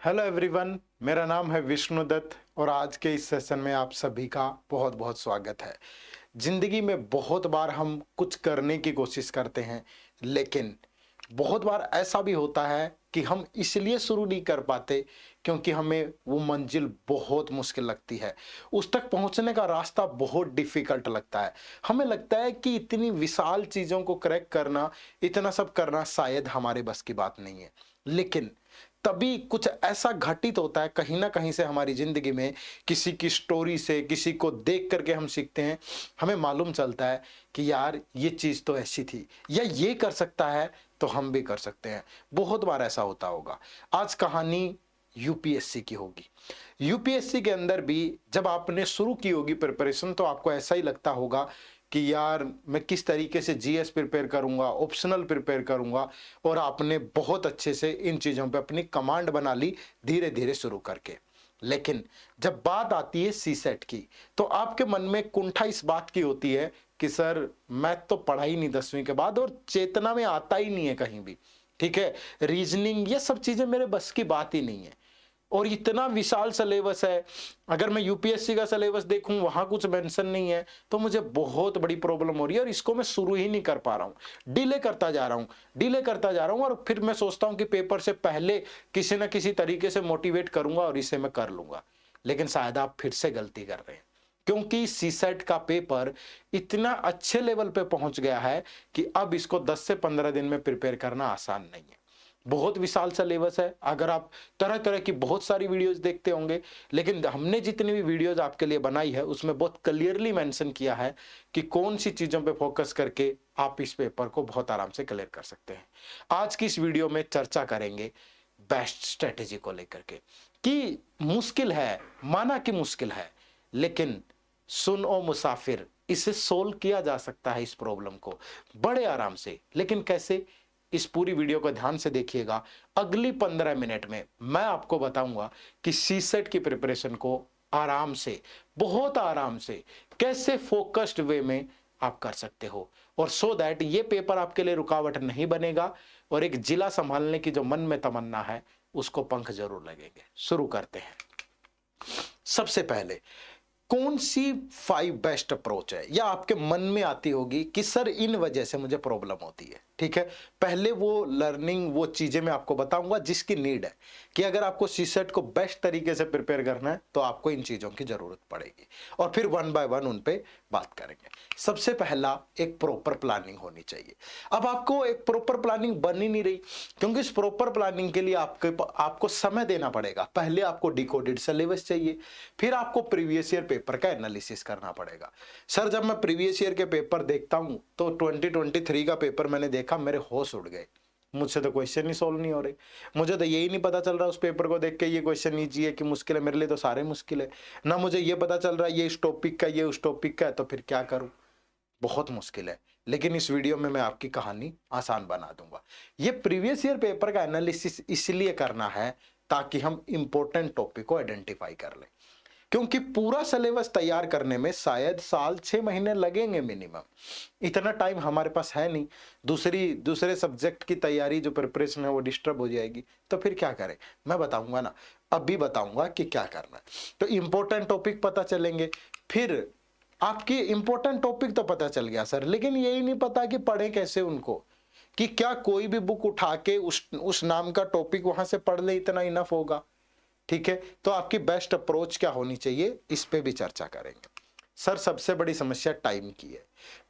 Hello everyone, मेरा नाम है विष्णुदत्त और आज के इस सेशन में आप सभी का बहुत बहुत स्वागत है। जिंदगी में बहुत बार हम कुछ करने की कोशिश करते हैं, लेकिन बहुत बार ऐसा भी होता है कि हम इसलिए शुरू नहीं कर पाते क्योंकि हमें वो मंजिल बहुत मुश्किल लगती है। उस तक पहुंचने का रास्ता बहुत डिफिकल्ट लगता है। हमें लगता है कि इतनी विशाल चीज़ों को क्रैक करना, इतना सब करना शायद हमारे बस की बात नहीं है। लेकिन तभी कुछ ऐसा घटित होता है कहीं ना कहीं से हमारी जिंदगी में, किसी की स्टोरी से, किसी को देख करके हम सीखते हैं। हमें मालूम चलता है कि यार ये चीज़ तो ऐसी थी, या ये कर सकता है तो हम भी कर सकते हैं। बहुत बार ऐसा होता होगा। आज कहानी यूपीएससी की होगी। यूपीएससी के अंदर भी जब आपने शुरू की होगी प्रिपरेशन, तो आपको ऐसा ही लगता होगा कि यार मैं किस तरीके से जीएस प्रिपेयर करूंगा, ऑप्शनल प्रिपेयर करूंगा, और आपने बहुत अच्छे से इन चीज़ों पे अपनी कमांड बना ली धीरे धीरे शुरू करके। लेकिन जब बात आती है सी सेट की, तो आपके मन में कुंठा इस बात की होती है कि सर मैथ तो पढ़ा ही नहीं 10वीं के बाद, और चेतना में आता ही नहीं है कहीं भी। ठीक है, रीजनिंग ये सब चीज़ें मेरे बस की बात ही नहीं है। और इतना विशाल सिलेबस है, अगर मैं यूपीएससी का सिलेबस देखूं वहां कुछ मेंशन नहीं है, तो मुझे बहुत बड़ी प्रॉब्लम हो रही है और इसको मैं शुरू ही नहीं कर पा रहा हूं। डिले करता जा रहा हूं, डिले करता जा रहा हूं, और फिर मैं सोचता हूं कि पेपर से पहले किसी ना किसी तरीके से मोटिवेट करूंगा और इसे मैं कर लूंगा। लेकिन शायद आप फिर से गलती कर रहे हैं, क्योंकि सी सेट का पेपर इतना अच्छे लेवल पे पहुंच गया है कि अब इसको 10 से 15 दिन में प्रिपेयर करना आसान नहीं है। बहुत विशाल सिलेबस है। अगर आप तरह तरह की बहुत सारी वीडियोस देखते होंगे, लेकिन हमने जितनी भी वीडियोस आपके लिए बनाई है उसमें बहुत क्लियरली मेंशन किया है कि कौन सी चीजों पे फोकस करके आप इस पेपर को बहुत आराम से क्लियर कर सकते हैं। आज की इस वीडियो में चर्चा करेंगे बेस्ट स्ट्रेटेजी को लेकर के, कि मुश्किल है, माना कि मुश्किल है, लेकिन सुन ओ मुसाफिर, इसे सोल्व किया जा सकता है इस प्रॉब्लम को बड़े आराम से। लेकिन कैसे? इस पूरी वीडियो को ध्यान से देखिएगा। अगली 15 मिनट में मैं आपको बताऊंगा कि सी सेट की प्रिपरेशन को आराम से, बहुत आराम से, कैसे फोकस्ड वे में आप कर सकते हो, और सो दैट ये पेपर आपके लिए रुकावट नहीं बनेगा, और एक जिला संभालने की जो मन में तमन्ना है उसको पंख जरूर लगेंगे। शुरू करते हैं। सबसे पहले, कौन सी 5 बेस्ट अप्रोच है, या आपके मन में आती होगी कि सर इन वजह से मुझे प्रॉब्लम होती है। ठीक है, पहले वो लर्निंग, वो चीजें मैं आपको बताऊंगा जिसकी नीड है, कि अगर आपको सीसेट को बेस्ट तरीके से प्रिपेयर करना है तो आपको इन चीजों की जरूरत पड़ेगी, और फिर वन बाय वन उन पे बात करेंगे। सबसे पहला, एक प्रॉपर प्लानिंग होनी चाहिए। अब आपको एक प्रॉपर प्लानिंग बन ही नहीं रही, क्योंकि इस प्रॉपर प्लानिंग के लिए आपको समय देना पड़ेगा। पहले आपको डिकोडेड सिलेबस चाहिए, फिर आपको प्रीवियस ईयर पेपर का एनालिसिस करना पड़ेगा। सर जब मैं प्रीवियस ईयर के पेपर देखता हूं तो 2023 का पेपर मैंने देखा, मेरे होश उड़ गए। मुझसे तो क्वेश्चन ही सोल्व नहीं हो रहे। मुझे तो यही नहीं पता चल रहा उस पेपर को देख के ये क्वेश्चन इजी है कि मुश्किल है। मेरे लिए तो सारे मुश्किल है। ना मुझे ये पता चल रहा है ये इस टॉपिक का, ये उस टॉपिक का है, तो फिर क्या करूं? बहुत मुश्किल है। लेकिन इस वीडियो में मैं आपकी कहानी आसान बना दूंगा। ये प्रीवियस ईयर पेपर का एनालिसिस इसलिए करना है ताकि हम इंपॉर्टेंट टॉपिक को आइडेंटिफाई कर लें, क्योंकि पूरा सिलेबस तैयार करने में शायद साल 6 महीने लगेंगे मिनिमम। इतना टाइम हमारे पास है नहीं। दूसरे सब्जेक्ट की तैयारी, जो प्रिपरेशन है, वो डिस्टर्ब हो जाएगी। तो फिर क्या करें? मैं बताऊंगा ना, अभी बताऊंगा कि क्या करना है। तो इंपॉर्टेंट टॉपिक पता चलेंगे। फिर आपकी इंपॉर्टेंट टॉपिक तो पता चल गया सर, लेकिन यही नहीं पता कि पढ़े कैसे उनको, कि क्या कोई भी बुक उठा के उस नाम का टॉपिक वहां से पढ़ ले, इतना इनफ होगा? ठीक है, तो आपकी बेस्ट अप्रोच क्या होनी चाहिए, इस पे भी चर्चा करेंगे। सर सबसे बड़ी समस्या टाइम की है।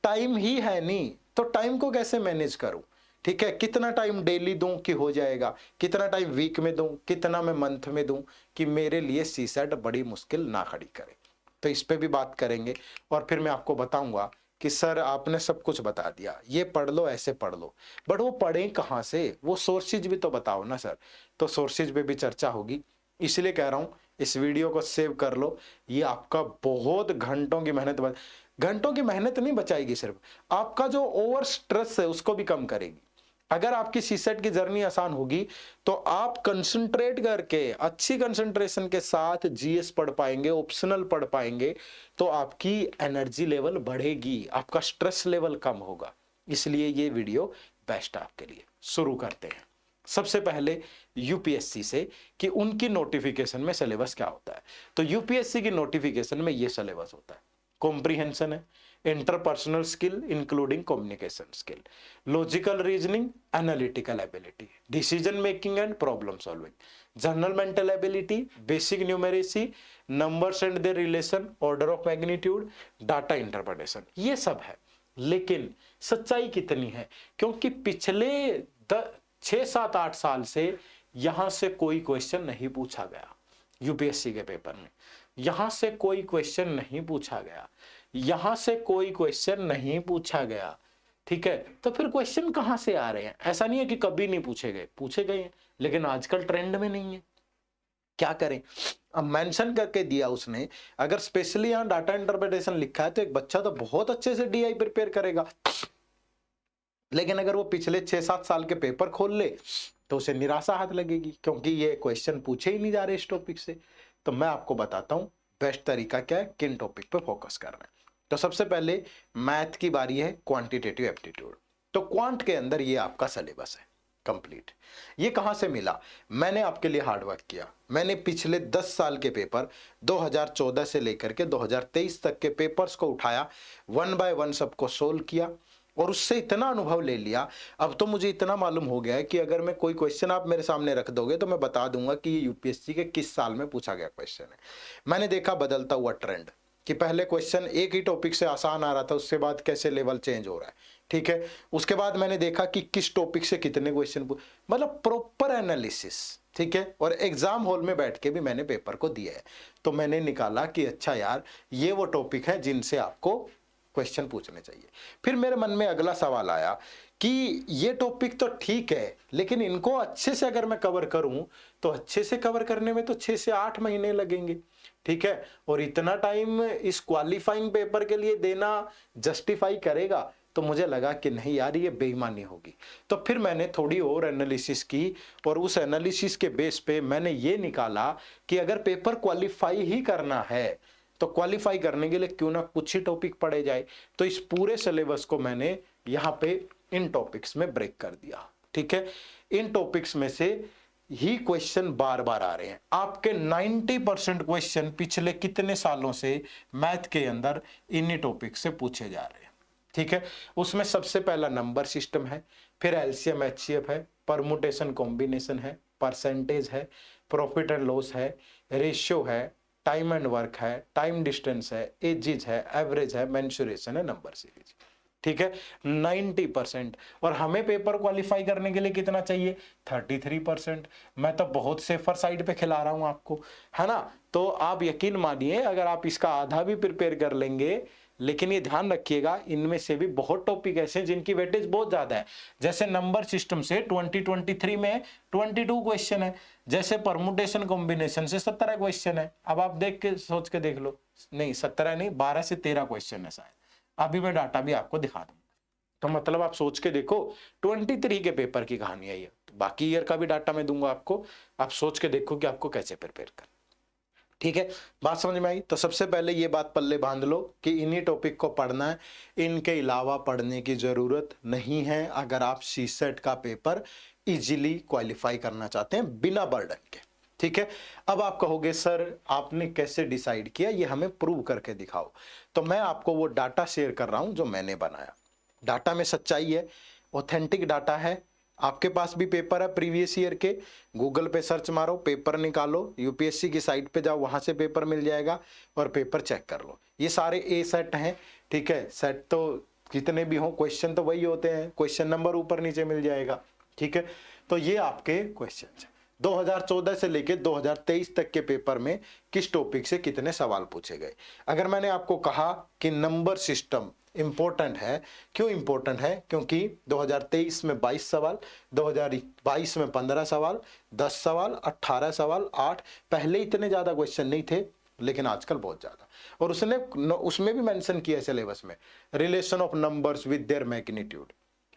टाइम ही है नहीं, तो टाइम को कैसे मैनेज करूं? ठीक है, कितना टाइम डेली दूं कि हो जाएगा, कितना टाइम वीक में दूं, कितना मैं मंथ में दूं, कि मेरे लिए सी सेट बड़ी मुश्किल ना खड़ी करे। तो इस पे भी बात करेंगे, और फिर मैं आपको बताऊंगा कि सर आपने सब कुछ बता दिया, ये पढ़ लो, ऐसे पढ़ लो, बट वो पढ़ें कहां से? वो सोर्सेज भी तो बताओ ना सर। तो सोर्सेज पे भी चर्चा होगी। इसलिए कह रहा हूं, इस वीडियो को सेव कर लो। ये आपका बहुत घंटों की मेहनत नहीं बचाएगी, सिर्फ आपका जो ओवर स्ट्रेस है उसको भी कम करेगी। अगर आपकी सीसेट की जर्नी आसान होगी तो आप कंसंट्रेट करके, अच्छी कंसंट्रेशन के साथ जीएस पढ़ पाएंगे, ऑप्शनल पढ़ पाएंगे, तो आपकी एनर्जी लेवल बढ़ेगी, आपका स्ट्रेस लेवल कम होगा। इसलिए ये वीडियो बेस्ट है आपके लिए। शुरू करते हैं। सबसे पहले यूपीएससी से कि उनकी नोटिफिकेशन में सिलेबस क्या होता है। तो यूपीएससी की नोटिफिकेशन में ये सिलेबस होता है, कॉम्प्रिहेंशन है, interpersonal skill including communication skill, logical reasoning, analytical ability, decision making and problem solving, general mental ability, basic numeracy, numbers and there relation, order of magnitude, data interpretation, ये सब है। लेकिन सच्चाई कितनी है, क्योंकि पिछले 6-7-8 साल से यहां से कोई क्वेश्चन नहीं पूछा गया यूपीएससी के पेपर में, यहां से कोई क्वेश्चन नहीं पूछा गया, यहां से कोई क्वेश्चन नहीं पूछा गया। ठीक है, तो फिर क्वेश्चन कहां से आ रहे हैं? ऐसा नहीं है कि कभी नहीं पूछे गए, पूछे गए हैं, लेकिन आजकल ट्रेंड में नहीं है। क्या करें? अब मेंशन करके दिया उसने, अगर स्पेशली यहां डाटा इंटरप्रिटेशन लिखा है तो एक बच्चा तो बहुत अच्छे से डीआई प्रिपेयर करेगा, लेकिन अगर वो पिछले 6-7 साल के पेपर खोल ले तो उसे निराशा हाथ लगेगी, क्योंकि ये क्वेश्चन पूछे ही नहीं जा रहे इस टॉपिक से। तो मैं आपको बताता हूं बेस्ट तरीका क्या है, किन टॉपिक पे फोकस करना है। तो सबसे पहले मैथ की बारी है, क्वांटिटेटिव एप्टीट्यूड। तो क्वांट के अंदर ये आपका सिलेबस है कंप्लीट। ये कहां से मिला? मैंने आपके लिए हार्डवर्क किया। मैंने पिछले 10 साल के पेपर 2014 से लेकर के 2023 तक के पेपर्स को उठाया, 1 बाय 1 सबको सोल्व किया और उससे इतना अनुभव ले लिया। अब तो मुझे इतना मालूम हो गया है कि अगर मैं कोई क्वेश्चन आप मेरे सामने रख दोगे तो मैं बता दूंगा कि ये यूपीएससी के किस साल में पूछा गया क्वेश्चन है। मैंने देखा बदलता हुआ ट्रेंड कि पहले क्वेश्चन एक ही टॉपिक से आसान आ रहा था, उसके बाद कैसे लेवल चेंज हो रहा है। ठीक है, उसके बाद मैंने देखा कि किस टॉपिक से कितने क्वेश्चन, मतलब प्रॉपर एनालिसिस। ठीक है, और एग्जाम हॉल में बैठ के भी मैंने पेपर को दिया है। तो मैंने निकाला कि अच्छा यार, ये वो टॉपिक है जिनसे आपको क्वेश्चन पूछने चाहिए। फिर मेरे मन में अगला सवाल आया कि ये टॉपिक तो ठीक है, लेकिन इनको अच्छे से अगर मैं कवर करूं तो अच्छे से कवर करने में तो 6 से 8 महीने लगेंगे। ठीक है, और इतना टाइम इस क्वालिफाइंग पेपर के लिए देना जस्टिफाई करेगा? तो मुझे लगा कि नहीं यार, ये बेईमानी होगी। तो फिर मैंने थोड़ी और एनालिसिस की और उस एनालिसिस के बेस पे मैंने ये निकाला कि अगर पेपर क्वालिफाई ही करना है तो क्वालिफाई करने के लिए क्यों ना कुछ ही टॉपिक पढ़े जाए। तो इस पूरे सिलेबस को मैंने यहाँ पे इन टॉपिक्स में ब्रेक कर दिया। ठीक है, इन टॉपिक्स में से ही क्वेश्चन बार बार आ रहे हैं। आपके 90% क्वेश्चन पिछले कितने सालों से मैथ के अंदर इन्हीं टॉपिक से पूछे जा रहे हैं। ठीक है, उसमें सबसे पहला नंबर सिस्टम है, फिर एलसीएम एचसीएफ है, परमुटेशन कॉम्बिनेशन है, परसेंटेज है, प्रॉफिट एंड लॉस है, रेशियो है, टाइम एंड वर्क है, टाइम डिस्टेंस है, एजिज है, एवरेज है, मेंसुरेशन है, नंबर सीरीज। ठीक है, 90%। और हमें पेपर क्वालिफाई करने के लिए कितना चाहिए? 33%। मैं तो बहुत सेफर साइड पे खिला रहा हूं आपको, है ना। तो आप यकीन मानिए, अगर आप इसका आधा भी प्रिपेयर कर लेंगे, लेकिन ये ध्यान रखिएगा इनमें से भी बहुत टॉपिक ऐसे हैं जिनकी वेटेज बहुत ज्यादा है। जैसे नंबर सिस्टम से 2023 में 22 क्वेश्चन है, जैसे परमुटेशन कॉम्बिनेशन से 17 क्वेश्चन है। अब आप देख के सोच के देख लो, नहीं 17 नहीं, 12 से 13 क्वेश्चन है शायद। अभी मैं डाटा भी आपको दिखा दूं। तो मतलब आप सोच के देखो, 23 के पेपर की कहानी है ये। तो बाकी ईयर का भी डाटा मैं दूंगा आपको, आप सोच के देखो कि आपको कैसे प्रिपेयर करना। ठीक है, बात समझ में आई? तो सबसे पहले ये बात पल्ले बांध लो कि इन्हीं टॉपिक को पढ़ना है, इनके अलावा पढ़ने की जरूरत नहीं है अगर आप सीसेट का पेपर इजीली क्वालिफाई करना चाहते हैं बिना बर्डन के। ठीक है, अब आप कहोगे सर आपने कैसे डिसाइड किया, ये हमें प्रूव करके दिखाओ। तो मैं आपको वो डाटा शेयर कर रहा हूं जो मैंने बनाया। डाटा में सच्चाई है, ऑथेंटिक डाटा है। आपके पास भी पेपर है प्रीवियस ईयर के, गूगल पे सर्च मारो, पेपर निकालो, यूपीएससी की साइट पे जाओ, वहां से पेपर मिल जाएगा और पेपर चेक कर लो। ये सारे ए सेट हैं। ठीक है, सेट तो कितने भी हो, क्वेश्चन तो वही होते हैं, क्वेश्चन नंबर ऊपर नीचे मिल जाएगा। ठीक है, तो ये आपके क्वेश्चन है। 2014 से लेके 2023 तक के पेपर में किस टॉपिक से कितने सवाल पूछे गए। अगर मैंने आपको कहा कि नंबर सिस्टम इंपॉर्टेंट है, क्यों इंपॉर्टेंट है? क्योंकि 2023 में 22 सवाल, 2022 में 15 सवाल, 10 सवाल, 18 सवाल, 8, पहले इतने ज्यादा क्वेश्चन नहीं थे, लेकिन आजकल बहुत ज्यादा। और उसमें भी मेंशन किया सिलेबस में, relation of numbers with their magnitude.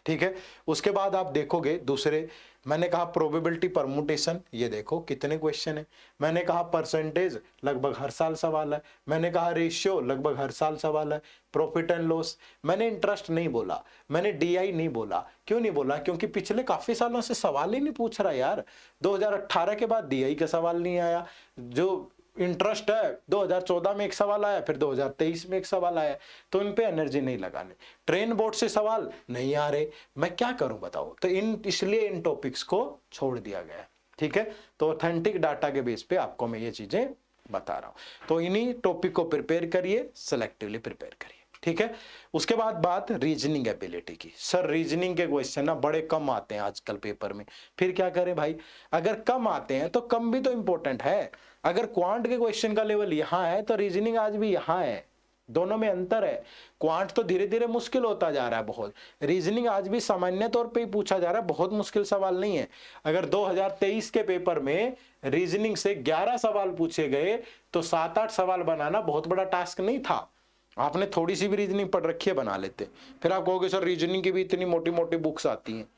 ठीक है। उसके बाद आप देखोगे दूसरे, मैंने कहा प्रोबेबिलिटी परमुटेशन, ये देखो कितने क्वेश्चन है। मैंने कहा परसेंटेज, लगभग हर साल सवाल है। मैंने कहा रेशियो, लगभग हर साल सवाल है। प्रॉफिट एंड लॉस, मैंने इंटरेस्ट नहीं बोला, मैंने डीआई नहीं बोला। क्यों नहीं बोला? क्योंकि पिछले काफी सालों से सवाल ही नहीं पूछ रहा यार। 2018 के बाद डीआई का सवाल नहीं आया। जो इंटरेस्ट है 2014 में एक सवाल आया, फिर 2023 में एक सवाल आया, तो इन पे एनर्जी नहीं लगाने। ट्रेन बोर्ड से सवाल नहीं आ रहे, मैं क्या करूं बताओ। तो इसलिए इन टॉपिक्स को छोड़ दिया गया है। ठीक है, तो ऑथेंटिक डाटा के बेस पे आपको मैं ये चीजें बता रहा हूं। तो इन्हीं टॉपिक को प्रिपेयर करिए, सेलेक्टिवली प्रिपेयर करिए। ठीक है। उसके बाद बात रीजनिंग एबिलिटी की। सर रीजनिंग के क्वेश्चन ना बड़े कम आते हैं आजकल पेपर में, फिर क्या करें भाई? अगर कम आते हैं तो कम भी तो इंपॉर्टेंट है। अगर क्वांट के क्वेश्चन का लेवल यहां है तो रीजनिंग आज भी यहां है, दोनों में अंतर है। क्वांट तो धीरे धीरे मुश्किल होता जा रहा है बहुत, रीजनिंग आज भी सामान्य तौर पे ही पूछा जा रहा है, बहुत मुश्किल सवाल नहीं है। अगर 2023 के पेपर में रीजनिंग से 11 सवाल पूछे गए तो 7-8 सवाल बनाना बहुत बड़ा टास्क नहीं था। आपने थोड़ी सी भी रीजनिंग पढ़ रखी है बना लेते। फिर आप कहोगे सर रीजनिंग की भी इतनी मोटी मोटी बुक्स आती हैं,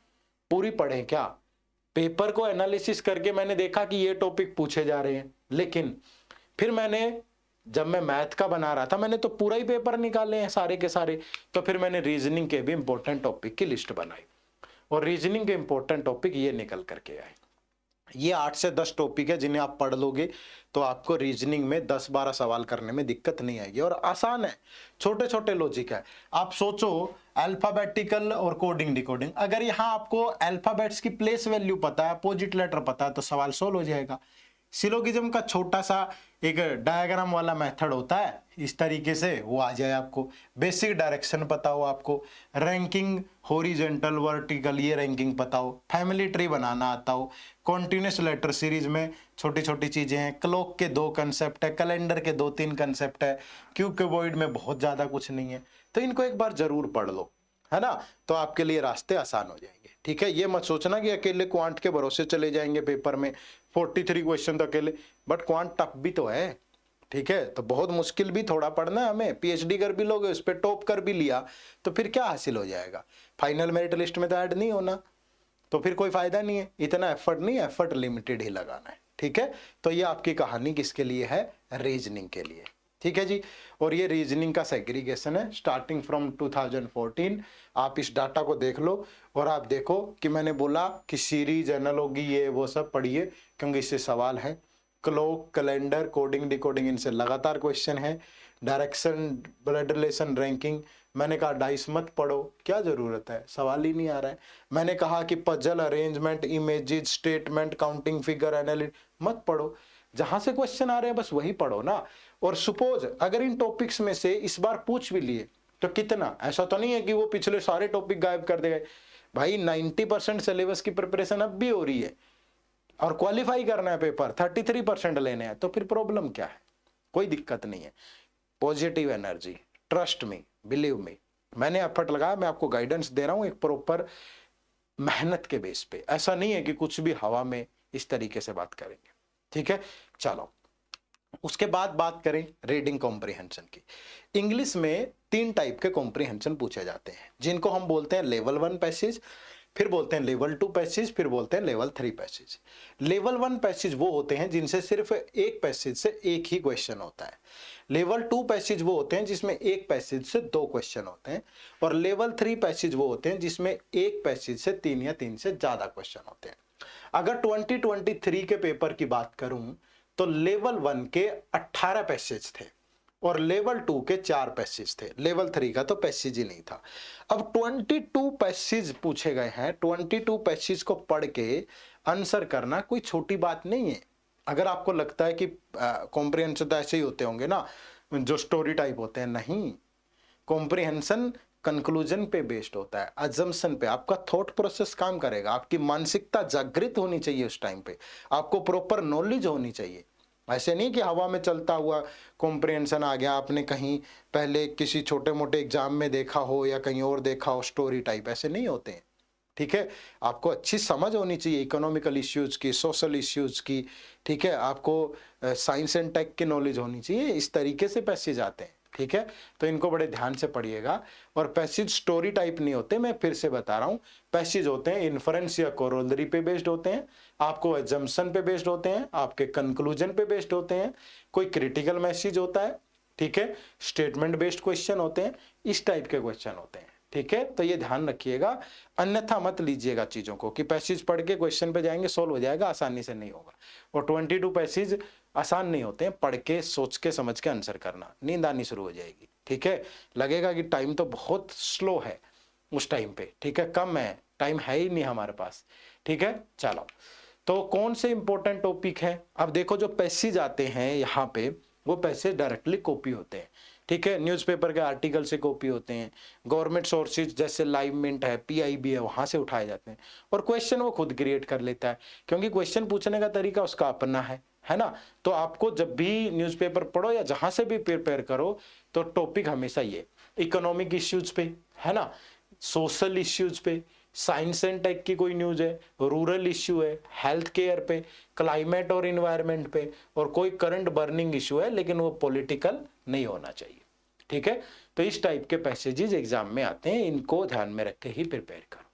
पूरी पढ़ें क्या? पेपर को एनालिसिस करके मैंने देखा कि ये टॉपिक पूछे जा रहे हैं, लेकिन फिर जब मैं मैथ का बना रहा था मैंने तो पूरा ही पेपर निकाले हैं सारे के सारे। तो फिर मैंने रीजनिंग के भी इंपॉर्टेंट टॉपिक की लिस्ट बनाई और रीजनिंग के इंपॉर्टेंट टॉपिक ये निकल करके आए। ये 8 से 10 टॉपिक है जिन्हें आप पढ़ लोगे तो आपको रीजनिंग में 10-12 सवाल करने में दिक्कत नहीं आएगी और आसान है, छोटे छोटे लॉजिक है। आप सोचो अल्फाबेटिकल और कोडिंग डिकोडिंग, अगर यहां आपको अल्फाबेट्स की प्लेस वैल्यू पता है, अपोजिट लेटर पता है, तो सवाल सोल्व हो जाएगा। सिलोगिज्म का छोटा सा एक डायग्राम वाला मेथड होता है, इस तरीके से वो आ जाए आपको। बेसिक डायरेक्शन पता हो आपको, रैंकिंग हॉरिजॉन्टल वर्टिकल ये रैंकिंग पता हो, फैमिली ट्री बनाना आता हो, कॉन्टिन्यूस लेटर सीरीज में छोटी छोटी चीजें हैं, क्लॉक के 2 कंसेप्ट है, कैलेंडर के 2-3 कंसेप्ट है, क्यूबॉइड में बहुत ज्यादा कुछ नहीं है। तो इनको एक बार जरूर पढ़ लो, है ना, तो आपके लिए रास्ते आसान हो जाएंगे। ठीक है, ये मत सोचना कि अकेले क्वांट के भरोसे चले जाएंगे पेपर में 43 क्वेश्चन तो अकेले, बट क्वांट टफ भी तो है। ठीक है, तो बहुत मुश्किल भी थोड़ा पढ़ना है हमें। पीएचडी कर भी लोगे, उस पर टॉप कर भी लिया तो फिर क्या हासिल हो जाएगा? फाइनल मेरिट लिस्ट में तो ऐड नहीं होना, तो फिर कोई फायदा नहीं है। इतना एफर्ट नहीं, एफर्ट लिमिटेड ही लगाना है। ठीक है, तो ये आपकी कहानी किसके लिए है? रीजनिंग के लिए। ठीक है जी, और ये रीजनिंग का सेग्रीगेशन है स्टार्टिंग फ्रॉम 2014। आप इस डाटा को देख लो और आप देखो कि मैंने बोला कि सीरीज, एनालॉजी, ये वो सब पढ़िए क्योंकि इससे सवाल है। क्लॉक, कैलेंडर, कोडिंग डिकोडिंग, इनसे लगातार क्वेश्चन है। डायरेक्शन, ब्लड रिलेशन, रैंकिंग, मैंने कहा डाइस मत पढ़ो, क्या जरूरत है, सवाल ही नहीं आ रहा है। मैंने कहा कि puzzle, arrangement, images, statement, counting figure, analytics मत पढ़ो, जहां से क्वेश्चन आ रहे हैं बस वही पढ़ो ना। और सपोज अगर इन टॉपिक्स में से इस बार पूछ भी लिए तो कितना, ऐसा तो नहीं है कि वो पिछले सारे टॉपिक गायब कर देंगे भाई। 90% सिलेबस की प्रिपरेशन अब भी हो रही है और क्वालिफाई करना है, पेपर 33% लेने हैं, तो फिर प्रॉब्लम क्या है? कोई दिक्कत नहीं है। Positive energy, trust me, believe me, मैंने एफर्ट लगाया, मैं आपको गाइडेंस दे रहा हूं एक प्रॉपर मेहनत के बेस पे। ऐसा नहीं है कि कुछ भी हवा में इस तरीके से बात करेंगे। ठीक है, चलो उसके बाद बात करें रीडिंग कॉम्प्रिहेंशन की। इंग्लिश में 3 टाइप के कॉम्प्रिहेंशन पूछे जाते हैं, जिनको हम बोलते हैं लेवल 1 पैसेज, फिर बोलते हैं लेवल 2 पैसेज, फिर बोलते हैं लेवल 3 पैसेज। लेवल 1 पैसेज वो होते हैं जिनसे सिर्फ एक पैसेज से एक ही क्वेश्चन होता है। लेवल 2 पैसेज वो होते हैं जिसमें एक पैसेज से 2 क्वेश्चन होते हैं। और लेवल 3 पैसेज वो होते हैं जिसमें एक पैसेज से 3 या 3 से ज्यादा क्वेश्चन होते हैं। अगर 2023 के पेपर की बात करूं तो लेवल 1 के 18 पैसेज थे और लेवल 2 के 4 पैसेज थे। लेवल 3 का तो पैसेज ही नहीं था। अब 22 पैसेज पूछे गए हैं। 22 पैसेज को पढ़ के आंसर करना कोई छोटी बात नहीं है। अगर आपको लगता है कि कॉम्प्रिहेंशन तो ऐसे ही होते होंगे ना, जो स्टोरी टाइप होते हैं, नहीं, कॉम्प्रिहेंशन कंक्लूजन पे बेस्ड होता है, अजम्पशन पे। आपका थॉट प्रोसेस काम करेगा, आपकी मानसिकता जागृत होनी चाहिए उस टाइम पे, आपको प्रॉपर नॉलेज होनी चाहिए। ऐसे नहीं कि हवा में चलता हुआ कॉम्प्रिहेंशन आ गया, आपने कहीं पहले किसी छोटे मोटे एग्जाम में देखा हो या कहीं और देखा हो, स्टोरी टाइप, ऐसे नहीं होते हैं। ठीक है, आपको अच्छी समझ होनी चाहिए इकोनॉमिकल इश्यूज की, सोशल इश्यूज की। ठीक है, आपको साइंस एंड टेक की नॉलेज होनी चाहिए। इस तरीके से पैसेज आते हैं। ठीक है, तो इनको बड़े ध्यान से पढ़िएगा। और पैसेज स्टोरी टाइप नहीं होते, मैं फिर से बता रहा हूं, पैसेज होते हैं इन्फरेंस या कोरोलरी पे बेस्ड होते हैं, आपको एजम्पशन पे बेस्ड होते हैं, आपके कंक्लूजन पे बेस्ड होते हैं, कोई क्रिटिकल मैसेज होता है, ठीक है, स्टेटमेंट बेस्ड क्वेश्चन होते हैं, इस टाइप के क्वेश्चन होते हैं, ठीक है। तो ये ध्यान रखिएगा, अन्यथा मत लीजिएगा चीजों को कि पैसेज पढ़ के क्वेश्चन पे जाएंगे सोल्व हो जाएगा, आसानी से नहीं होगा। और 22 पैसेज आसान नहीं होते हैं, पढ़ के सोच के समझ के आंसर करना, नींद आनी शुरू हो जाएगी, ठीक है, लगेगा कि टाइम तो बहुत स्लो है उस टाइम पे, ठीक है, कम है, टाइम है ही नहीं हमारे पास, ठीक है। चलो, तो कौन से इंपॉर्टेंट टॉपिक है, अब देखो जो पैसेज आते हैं यहाँ पे वो पैसेज डायरेक्टली कॉपी होते हैं, ठीक है, न्यूज़पेपर के आर्टिकल से कॉपी होते हैं, गवर्नमेंट सोर्सेज जैसे लाइव मिंट है, पीआईबी है, वहां से उठाए जाते हैं, और क्वेश्चन वो खुद क्रिएट कर लेता है, क्योंकि क्वेश्चन पूछने का तरीका उसका अपना है ना। तो आपको जब भी न्यूज़पेपर पढ़ो या जहां से भी प्रिपेयर करो तो टॉपिक हमेशा ये इकोनॉमिक इश्यूज पे, है ना, सोशल इश्यूज पे, साइंस एंड टेक की कोई न्यूज है, रूरल इश्यू है, हेल्थ केयर पे, क्लाइमेट और इन्वायरमेंट पे, और कोई करंट बर्निंग इश्यू है लेकिन वो पॉलिटिकल नहीं होना चाहिए, ठीक है। तो इस टाइप के पैसेजेस एग्जाम में आते हैं, इनको ध्यान में रख के ही प्रिपेयर करो।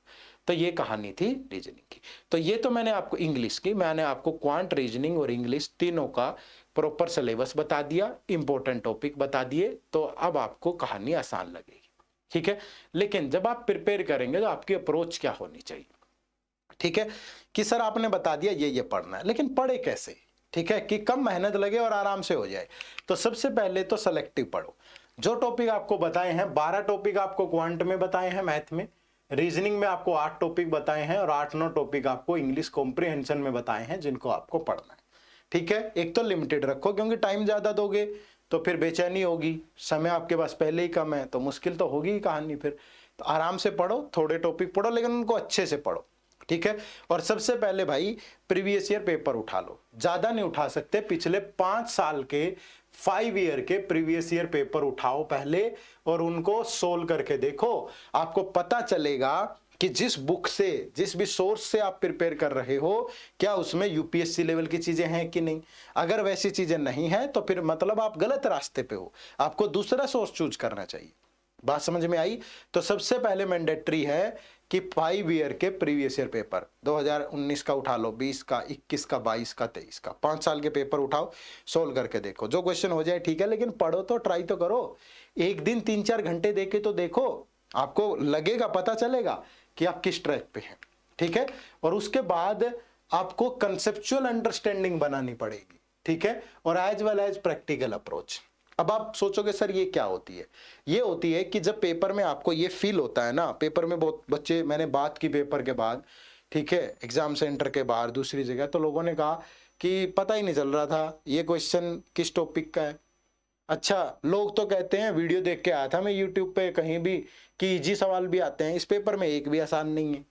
तो ये कहानी थी रीजनिंग की। तो ये तो मैंने आपको इंग्लिश की, मैंने आपको क्वांट, रीजनिंग और इंग्लिश तीनों का प्रॉपर सिलेबस बता दिया, इंपॉर्टेंट टॉपिक बता दिए, तो अब आपको कहानी आसान लगेगी, ठीक है। लेकिन जब आप प्रिपेयर करेंगे तो आपकी अप्रोच क्या होनी चाहिए, ठीक है, कि सर आपने बता दिया ये पढ़ना है, लेकिन पढ़े कैसे, ठीक है, कि कम मेहनत लगे और आराम से हो जाए। तो सबसे पहले तो सेलेक्टिव पढ़ो, जो टॉपिक आपको बताए हैं, 12 टॉपिक आपको क्वांट में बताए हैं, मैथ में, रीजनिंग में आपको 8 टॉपिक बताए हैं, और 8-9 टॉपिक आपको इंग्लिश कॉम्प्रिहेंशन में बताए हैं जिनको आपको पढ़ना है, ठीक है। एक तो लिमिटेड रखो, क्योंकि टाइम ज्यादा दोगे तो फिर बेचैनी होगी, समय आपके पास पहले ही कम है तो मुश्किल तो होगी ही कहानी फिर। तो आराम से पढ़ो, थोड़े टॉपिक पढ़ो लेकिन उनको अच्छे से पढ़ो, ठीक है। और सबसे पहले भाई प्रीवियस ईयर पेपर उठा लो, ज्यादा नहीं उठा सकते, पिछले 5 साल के 5 ईयर के प्रीवियस ईयर पेपर उठाओ पहले और उनको सोल्व करके देखो, आपको पता चलेगा कि जिस बुक से, जिस भी सोर्स से आप प्रिपेयर कर रहे हो, क्या उसमें यूपीएससी लेवल की चीजें हैं कि नहीं। अगर वैसी चीजें नहीं है तो फिर मतलब आप गलत रास्ते पे हो, आपको दूसरा सोर्स चूज करना चाहिए। बात समझ में आई। तो सबसे पहले मैंडेटरी है कि 5 ईयर के प्रीवियस ईयर पेपर 2019 का उठा लो, 20 का, 21 का, 22 का, 23 का, 5 साल के पेपर उठाओ, सोल्व करके देखो, जो क्वेश्चन हो जाए ठीक है, लेकिन पढ़ो तो, ट्राई तो करो, एक दिन 3-4 घंटे देके तो देखो, आपको लगेगा, पता चलेगा कि आप किस ट्रैक पे हैं, ठीक है। और उसके बाद आपको कंसेप्चुअल अंडरस्टैंडिंग बनानी पड़ेगी, ठीक है, और as well as practical approach. अब आप सोचोगे सर ये क्या होती है, ये होती है कि जब पेपर में आपको ये फील होता है ना, पेपर में बहुत बच्चे, मैंने बात की पेपर के बाद, ठीक है, एग्जाम सेंटर के बाहर दूसरी जगह, तो लोगों ने कहा कि पता ही नहीं चल रहा था ये क्वेश्चन किस टॉपिक का है। अच्छा, लोग तो कहते हैं, वीडियो देख के आया था मैं यूट्यूब पे कहीं भी, कि इजी सवाल भी आते हैं, इस पेपर में एक भी आसान नहीं है।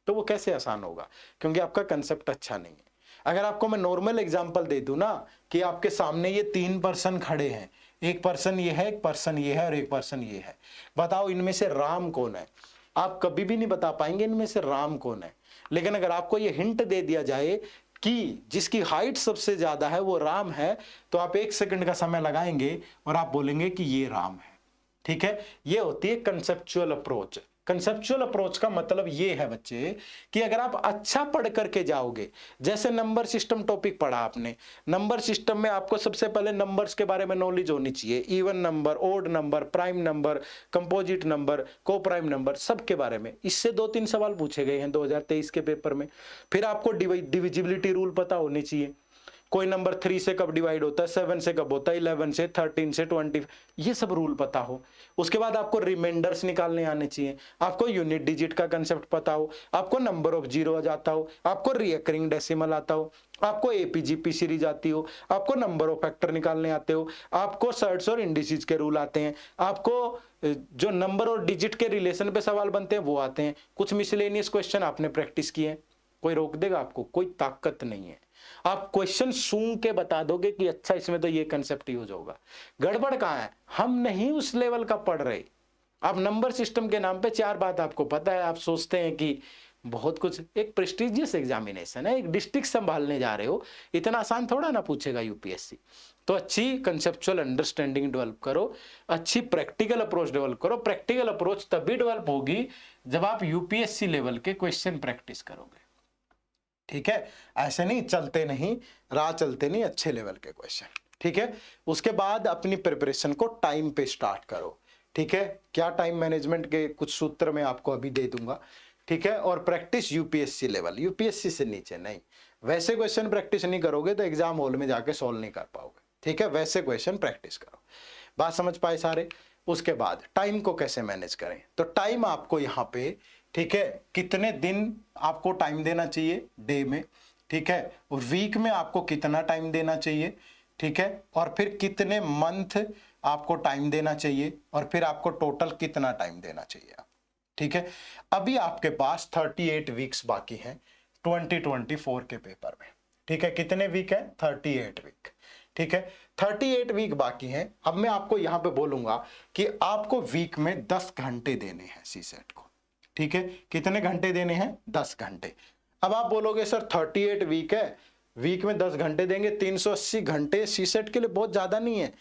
तो वो कैसे आसान होगा, क्योंकि आपका कंसेप्ट अच्छा नहीं है। अगर आपको मैं नॉर्मल एग्जांपल दे दूं ना, कि आपके सामने ये 3 पर्सन खड़े हैं, एक पर्सन ये है, एक पर्सन ये है और एक पर्सन ये है, बताओ इनमें से राम कौन है। आप कभी भी नहीं बता पाएंगे इनमें से राम कौन है। लेकिन अगर आपको ये हिंट दे दिया जाए कि जिसकी हाइट सबसे ज्यादा है वो राम है, तो आप 1 सेकंड का समय लगाएंगे और आप बोलेंगे कि ये राम है, ठीक है। ये होती है कंसेप्चुअल अप्रोच। कंसेप्चुअल अप्रोच का मतलब ये है बच्चे, कि अगर आप अच्छा पढ़ करके जाओगे, जैसे नंबर सिस्टम टॉपिक पढ़ा आपने, नंबर सिस्टम में आपको सबसे पहले नंबर्स के बारे में नॉलेज होनी चाहिए, even number, odd number, prime number, composite number, coprime number, सब के बारे में। इससे 2-3 सवाल पूछे गए हैं 2023 के पेपर में। फिर आपको डिविजिबिलिटी रूल पता होनी चाहिए, कोई नंबर 3 से कब डिवाइड होता है, 7 से कब होता है, 11 से, 13 से, 20, ये सब रूल पता हो। उसके बाद आपको रिमाइंडर्स निकालने आने चाहिए, आपको यूनिट डिजिट का कंसेप्ट पता हो, आपको नंबर ऑफ जीरो आता हो, आपको रिकरिंग डेसिमल आता हो, आपको एपीजीपी सीरीज आती हो, आपको नंबर ऑफ फैक्टर निकालने आते हो, आपको सर्ट्स और इंडिसेस के रूल आते हैं, आपको जो नंबर और डिजिट के रिलेशन पे सवाल बनते हैं वो आते हैं, कुछ मिसलेनियस क्वेश्चन आपने प्रैक्टिस किए। कोई रोक देगा आपको, कोई ताकत नहीं है। आप क्वेश्चन सूंघ के बता दोगे कि अच्छा इसमें तो ये कंसेप्ट यूज होगा। गड़बड़ कहां है, हम नहीं उस लेवल का पढ़ रहे। आप नंबर सिस्टम के नाम पे 4 बात आपको पता है, आप सोचते हैं कि बहुत कुछ, एक प्रेस्टिजियस एग्जामिनेशन है, एक डिस्ट्रिक्ट संभालने जा रहे हो, इतना आसान थोड़ा ना पूछेगा यूपीएससी। तो अच्छी कंसेप्चुअल अंडरस्टैंडिंग डेवलप करो, अच्छी प्रैक्टिकल अप्रोच डेवलप करो। प्रैक्टिकल अप्रोच तभी डेवलप होगी जब आप यूपीएससी लेवल के क्वेश्चन प्रैक्टिस करोगे, ठीक है। ऐसे नहीं चलते नहीं, राह चलते नहीं, अच्छे लेवल के क्वेश्चन, ठीक है। उसके बाद अपनी प्रिपरेशन को टाइम पे स्टार्ट करो, ठीक है। क्या टाइम मैनेजमेंट के कुछ सूत्र मैं आपको अभी दे दूंगा, ठीक है। और प्रैक्टिस यूपीएससी लेवल, यूपीएससी से नीचे नहीं। वैसे क्वेश्चन प्रैक्टिस नहीं करोगे तो एग्जाम हॉल में जाके सॉल्व नहीं कर पाओगे, ठीक है। वैसे क्वेश्चन प्रैक्टिस करो। बात समझ पाए सारे। उसके बाद टाइम को कैसे मैनेज करें, तो टाइम आपको यहाँ पे, ठीक है, कितने दिन आपको टाइम देना चाहिए डे में, ठीक है, और वीक में आपको कितना टाइम देना चाहिए, ठीक है, और फिर कितने मंथ आपको टाइम देना चाहिए, और फिर आपको टोटल कितना टाइम देना चाहिए, ठीक है। अभी आपके पास 38 वीक्स बाकी हैं 2024 के पेपर में, ठीक है। कितने वीक है? 38 वीक, ठीक है। 38 वीक बाकी हैं। अब मैं आपको यहां पे बोलूंगा कि आपको वीक में 10 घंटे देने हैं सीसेट को, ठीक है। कितने घंटे देने हैं? 10 घंटे। अब आप बोलोगे सर 38 वीक है, वीक में 10 घंटे देंगे, 380 घंटे सीसेट के लिए बहुत ज्यादा नहीं है?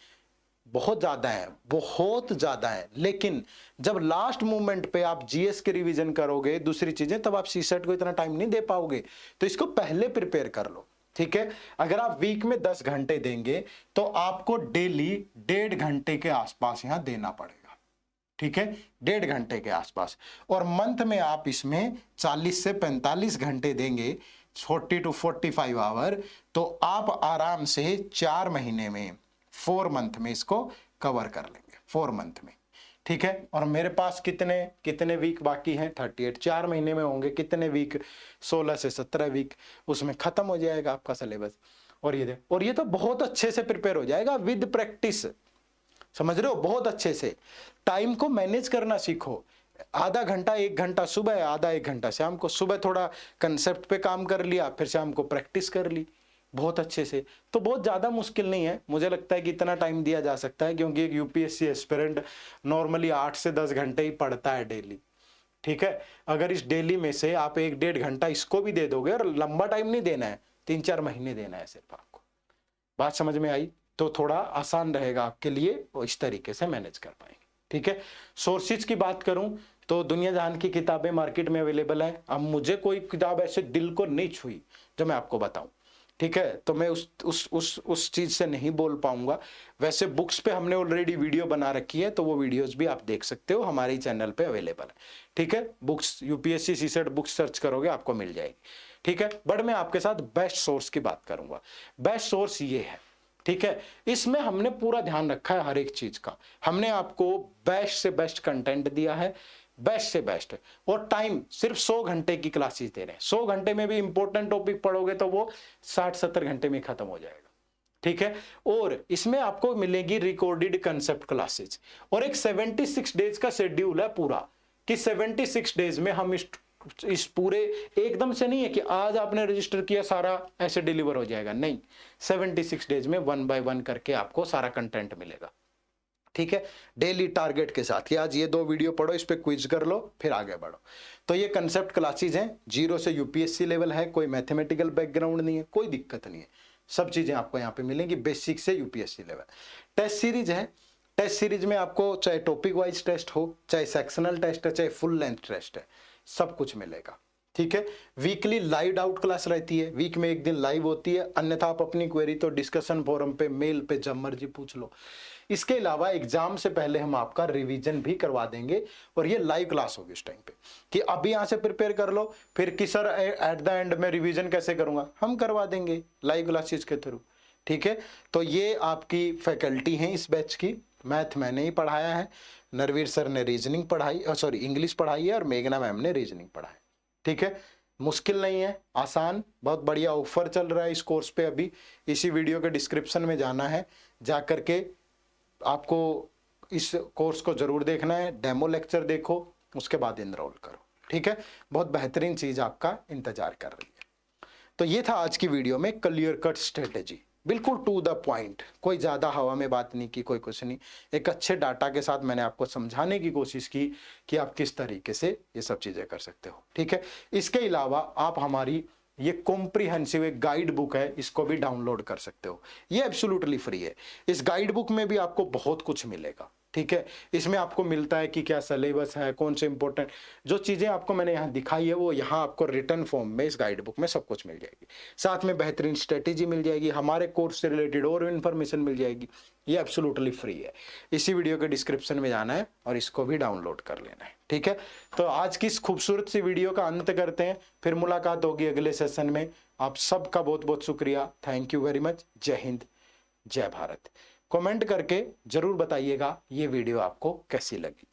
बहुत ज्यादा है, बहुत ज्यादा है। लेकिन जब लास्ट मोमेंट पे आप जीएस के रिवीजन करोगे, दूसरी चीजें, तब आप सीसेट को इतना टाइम नहीं दे पाओगे। तो इसको पहले प्रिपेयर कर लो, ठीक है। अगर आप वीक में 10 घंटे देंगे तो आपको डेली 1.5 घंटे के आसपास यहां देना पड़ेगा, ठीक है, 1.5 घंटे के आसपास। और मंथ में आप इसमें 40 से 45 घंटे देंगे, 40 to 45 आवर, तो आप आराम से 4 महीने में, 4 मंथ में इसको कवर कर लेंगे, 4 मंथ में, ठीक है। और मेरे पास कितने कितने वीक बाकी हैं? 38। 4 महीने में होंगे कितने वीक? 16 से 17 वीक। उसमें खत्म हो जाएगा आपका सिलेबस। और ये तो बहुत अच्छे से प्रिपेयर हो जाएगा विद प्रैक्टिस, समझ रहे हो, बहुत अच्छे से। टाइम को मैनेज करना सीखो। आधा घंटा 1 घंटा सुबह, आधा 1 घंटा शाम को। सुबह थोड़ा कंसेप्ट पे काम कर लिया, फिर शाम को प्रैक्टिस कर ली बहुत अच्छे से। तो बहुत ज्यादा मुश्किल नहीं है, मुझे लगता है कि इतना टाइम दिया जा सकता है, क्योंकि एक यूपीएससी एस्पिरेंट नॉर्मली 8 से 10 घंटे ही पढ़ता है डेली, ठीक है। अगर इस डेली में से आप 1-1.5 घंटा इसको भी दे दोगे, और लंबा टाइम नहीं देना है, 3-4 महीने देना है सिर्फ आपको। बात समझ में आई? तो थोड़ा आसान रहेगा आपके लिए, और इस तरीके से मैनेज कर पाएंगे, ठीक है। सोर्सेज की बात करूं तो दुनिया जहान की किताबें मार्केट में अवेलेबल है। अब मुझे कोई किताब ऐसे दिल को नहीं छुई जो मैं आपको बताऊं, ठीक है, तो मैं उस चीज से नहीं बोल पाऊंगा। वैसे बुक्स पे हमने ऑलरेडी वीडियो बना रखी है, तो वो वीडियोस भी आप देख सकते हो, हमारे चैनल पे अवेलेबल है, ठीक है। Books UPSC CSAT books search करोगे आपको मिल जाएगी, ठीक है। बट मैं आपके साथ बेस्ट सोर्स की बात करूंगा। बेस्ट सोर्स ये है, ठीक है, इसमें हमने पूरा ध्यान रखा है हर एक चीज का। हमने आपको बेस्ट से बेस्ट कंटेंट दिया है, बेस्ट से बेस्ट, और टाइम सिर्फ 100 घंटे की क्लासेस दे रहे हैं। 100 घंटे में भी इंपॉर्टेंट टॉपिक पढ़ोगे तो वो 60-70 घंटे में खत्म हो जाएगा, ठीक है। और इसमें आपको मिलेगी रिकॉर्डेड कंसेप्ट क्लासेस, और एक 76 डेज का शेड्यूल है पूरा, कि 76 डेज में हम इस पूरे, एकदम से नहीं है कि आज आपने रजिस्टर किया सारा ऐसे डिलीवर हो जाएगा, नहीं। 76 डेज में 1 by 1 करके आपको सारा कंटेंट मिलेगा, ठीक है। डेली टारगेट के साथ कि आज ये 2 वीडियो पढ़ो, इस पे क्विज कर लो, फिर आगे बढ़ो। तो ये कंसेप्ट क्लासेस हैं, 0 से यूपीएससी लेवल है, कोई मैथमेटिकल बैकग्राउंड नहीं है, कोई दिक्कत नहीं है, सब चीजें आपको यहाँ पे मिलेंगी, बेसिक से यूपीएससी लेवल। टेस्ट सीरीज है, टेस्ट सीरीज में आपको चाहे टॉपिक वाइज टेस्ट हो, चाहे सेक्शनल टेस्ट है, चाहे फुल लेंथ टेस्ट है, सब कुछ मिलेगा, ठीक है। वीकली लाइव डाउट क्लास रहती है, वीक में 1 दिन लाइव होती है, अन्यथा आप अपनी क्वेरी तो डिस्कशन फोरम पे, मेल पे, जब मर्जी पूछ लो। इसके अलावा एग्जाम से पहले हम आपका रिवीजन भी करवा देंगे, और ये लाइव क्लास होगी उस टाइम पे, कि अभी यहां से प्रिपेयर कर लो, फिर कि सर एट द एंड में रिवीजन कैसे करूंगा, हम करवा देंगे लाइव क्लासेस के थ्रू, ठीक है। तो ये आपकी फैकल्टी है इस बैच की। मैथ मैंने ही पढ़ाया है, नरवीर सर ने रीजनिंग पढ़ाई, सॉरी इंग्लिश पढ़ाई है, और मेघना मैम ने रीजनिंग पढ़ाई, ठीक है। मुश्किल नहीं है, आसान, बहुत बढ़िया ऑफर चल रहा है इस कोर्स पे। अभी इसी वीडियो के डिस्क्रिप्शन में जाना है, जा करके आपको इस कोर्स को जरूर देखना है, डेमो लेक्चर देखो, उसके बाद इनरोल करो, ठीक है। बहुत बेहतरीन चीज आपका इंतजार कर रही है। तो ये था आज की वीडियो में क्लियर कट स्ट्रेटेजी, बिल्कुल टू द पॉइंट, कोई ज़्यादा हवा में बात नहीं की, कोई कुछ नहीं। एक अच्छे डाटा के साथ मैंने आपको समझाने की कोशिश की कि आप किस तरीके से ये सब चीज़ें कर सकते हो, ठीक है। इसके अलावा आप हमारी ये कॉम्प्रिहेंसिव एक गाइड बुक है, इसको भी डाउनलोड कर सकते हो। ये एब्सोल्युटली फ्री है। इस गाइड बुक में भी आपको बहुत कुछ मिलेगा, ठीक है। इसमें आपको मिलता है कि क्या सिलेबस है, कौन से इंपॉर्टेंट जो चीज़ें आपको मैंने यहाँ दिखाई है वो यहाँ आपको रिटन फॉर्म में इस गाइड बुक में सब कुछ मिल जाएगी। साथ में बेहतरीन स्ट्रेटेजी मिल जाएगी, हमारे कोर्स से रिलेटेड और इन्फॉर्मेशन मिल जाएगी। ये एब्सोल्युटली फ्री है। इसी वीडियो के डिस्क्रिप्शन में जाना है और इसको भी डाउनलोड कर लेना है, ठीक है। तो आज की इस खूबसूरत सी वीडियो का अंत करते हैं, फिर मुलाकात होगी अगले सेशन में। आप सबका बहुत बहुत शुक्रिया, थैंक यू वेरी मच। जय हिंद, जय भारत। कमेंट करके जरूर बताइएगा ये वीडियो आपको कैसी लगी।